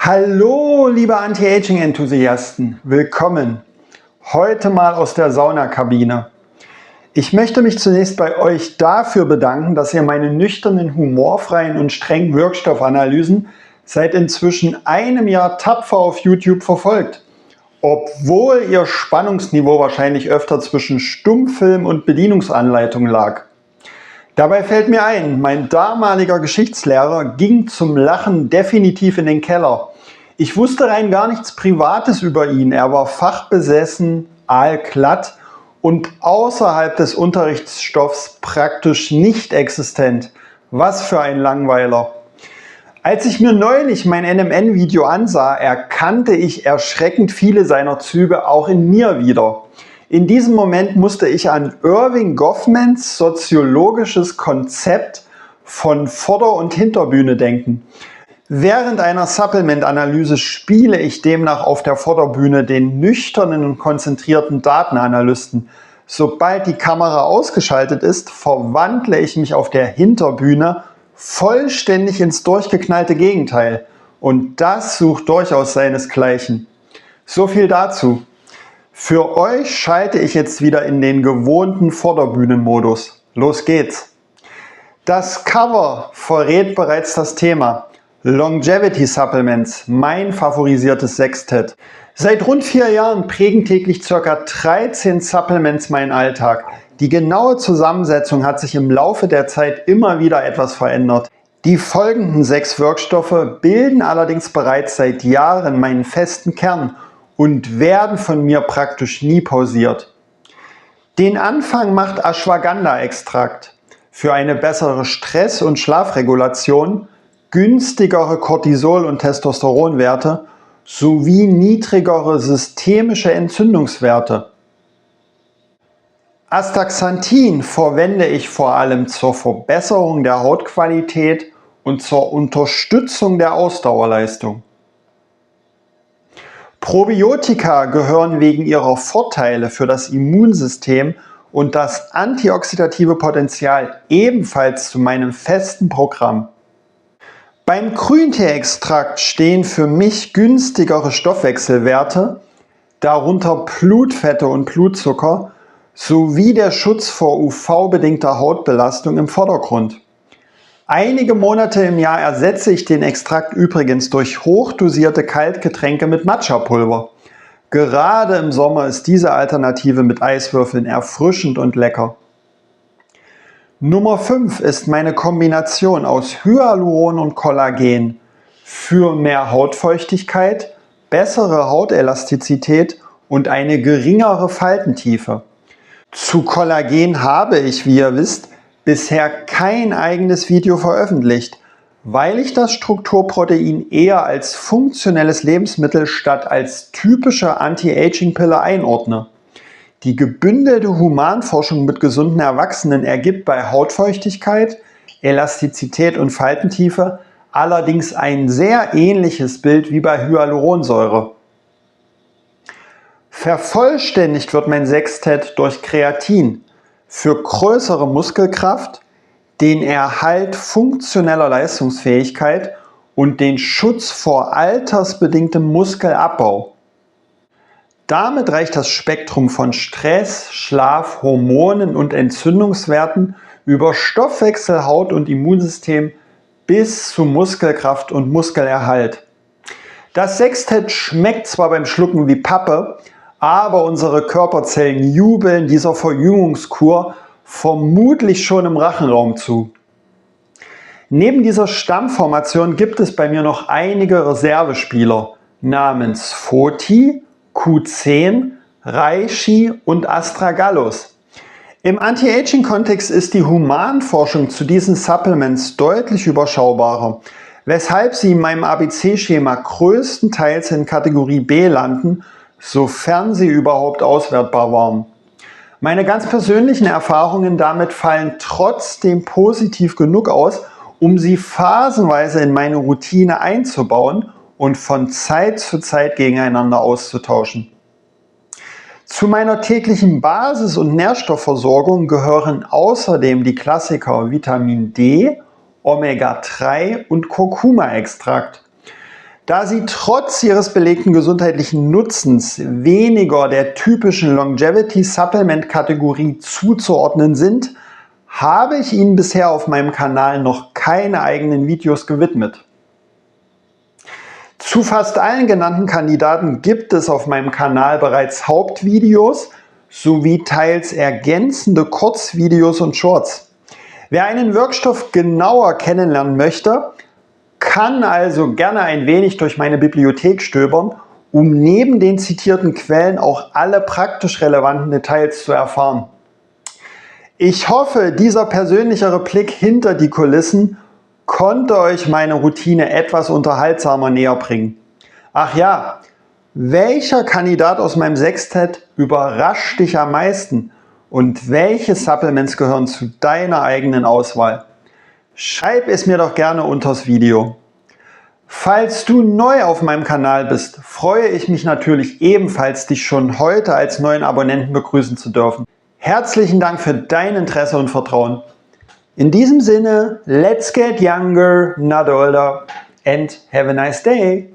Hallo, liebe Anti-Aging-Enthusiasten, willkommen. Heute mal aus der Saunakabine. Ich möchte mich zunächst bei euch dafür bedanken, dass ihr meine nüchternen, humorfreien und strengen Wirkstoffanalysen seit inzwischen einem Jahr tapfer auf YouTube verfolgt. Obwohl ihr Spannungsniveau wahrscheinlich öfter zwischen Stummfilm und Bedienungsanleitung lag. Dabei fällt mir ein, mein damaliger Geschichtslehrer ging zum Lachen definitiv in den Keller. Ich wusste rein gar nichts Privates über ihn. Er war fachbesessen, aalglatt und außerhalb des Unterrichtsstoffs praktisch nicht existent. Was für ein Langweiler. Als ich mir neulich mein NMN-Video ansah, erkannte ich erschreckend viele seiner Züge auch in mir wieder. In diesem Moment musste ich an Erving Goffmans soziologisches Konzept von Vorder- und Hinterbühne denken. Während einer Supplement-Analyse spiele ich demnach auf der Vorderbühne den nüchternen und konzentrierten Datenanalysten. Sobald die Kamera ausgeschaltet ist, verwandle ich mich auf der Hinterbühne vollständig ins durchgeknallte Gegenteil. Und das sucht durchaus seinesgleichen. So viel dazu. Für euch schalte ich jetzt wieder in den gewohnten Vorderbühnenmodus. Los geht's! Das Cover verrät bereits das Thema. Longevity Supplements, mein favorisiertes Sextett. Seit rund 4 Jahren prägen täglich ca. 13 Supplements meinen Alltag. Die genaue Zusammensetzung hat sich im Laufe der Zeit immer wieder etwas verändert. Die folgenden 6 Wirkstoffe bilden allerdings bereits seit Jahren meinen festen Kern und werden von mir praktisch nie pausiert. Den Anfang macht Ashwagandha-Extrakt für eine bessere Stress- und Schlafregulation, günstigere Cortisol- und Testosteronwerte sowie niedrigere systemische Entzündungswerte. Astaxanthin verwende ich vor allem zur Verbesserung der Hautqualität und zur Unterstützung der Ausdauerleistung. Probiotika gehören wegen ihrer Vorteile für das Immunsystem und das antioxidative Potenzial ebenfalls zu meinem festen Programm. Beim Grünteeextrakt stehen für mich günstigere Stoffwechselwerte, darunter Blutfette und Blutzucker, sowie der Schutz vor UV-bedingter Hautbelastung im Vordergrund. Einige Monate im Jahr ersetze ich den Extrakt übrigens durch hochdosierte Kaltgetränke mit Matcha-Pulver. Gerade im Sommer ist diese Alternative mit Eiswürfeln erfrischend und lecker. Nummer 5 ist meine Kombination aus Hyaluron und Kollagen für mehr Hautfeuchtigkeit, bessere Hautelastizität und eine geringere Faltentiefe. Zu Kollagen habe ich, wie ihr wisst, bisher kein eigenes Video veröffentlicht, weil ich das Strukturprotein eher als funktionelles Lebensmittel statt als typische Anti-Aging-Pille einordne. Die gebündelte Humanforschung mit gesunden Erwachsenen ergibt bei Hautfeuchtigkeit, Elastizität und Faltentiefe allerdings ein sehr ähnliches Bild wie bei Hyaluronsäure. Vervollständigt wird mein Sextett durch Kreatin für größere Muskelkraft, den Erhalt funktioneller Leistungsfähigkeit und den Schutz vor altersbedingtem Muskelabbau. Damit reicht das Spektrum von Stress, Schlaf, Hormonen und Entzündungswerten über Stoffwechsel, Haut und Immunsystem bis zu Muskelkraft und Muskelerhalt. Das Sextett schmeckt zwar beim Schlucken wie Pappe, aber unsere Körperzellen jubeln dieser Verjüngungskur vermutlich schon im Rachenraum zu. Neben dieser Stammformation gibt es bei mir noch einige Reservespieler namens Foti, Q10, Reishi und Astragalus. Im Anti-Aging-Kontext ist die Humanforschung zu diesen Supplements deutlich überschaubarer, weshalb sie in meinem ABC-Schema größtenteils in Kategorie B landen, sofern sie überhaupt auswertbar waren. Meine ganz persönlichen Erfahrungen damit fallen trotzdem positiv genug aus, um sie phasenweise in meine Routine einzubauen und von Zeit zu Zeit gegeneinander auszutauschen. Zu meiner täglichen Basis- und Nährstoffversorgung gehören außerdem die Klassiker Vitamin D, Omega-3 und Kurkuma-Extrakt. Da sie trotz ihres belegten gesundheitlichen Nutzens weniger der typischen Longevity Supplement Kategorie zuzuordnen sind, habe ich ihnen bisher auf meinem Kanal noch keine eigenen Videos gewidmet. Zu fast allen genannten Kandidaten gibt es auf meinem Kanal bereits Hauptvideos sowie teils ergänzende Kurzvideos und Shorts. Wer einen Wirkstoff genauer kennenlernen möchte, kann also gerne ein wenig durch meine Bibliothek stöbern, um neben den zitierten Quellen auch alle praktisch relevanten Details zu erfahren. Ich hoffe, dieser persönlichere Blick hinter die Kulissen konnte euch meine Routine etwas unterhaltsamer näher bringen. Ach ja, welcher Kandidat aus meinem Sextett überrascht dich am meisten und welche Supplements gehören zu deiner eigenen Auswahl? Schreib es mir doch gerne unter das Video. Falls du neu auf meinem Kanal bist, freue ich mich natürlich ebenfalls, dich schon heute als neuen Abonnenten begrüßen zu dürfen. Herzlichen Dank für dein Interesse und Vertrauen. In diesem Sinne, let's get younger, not older, and have a nice day.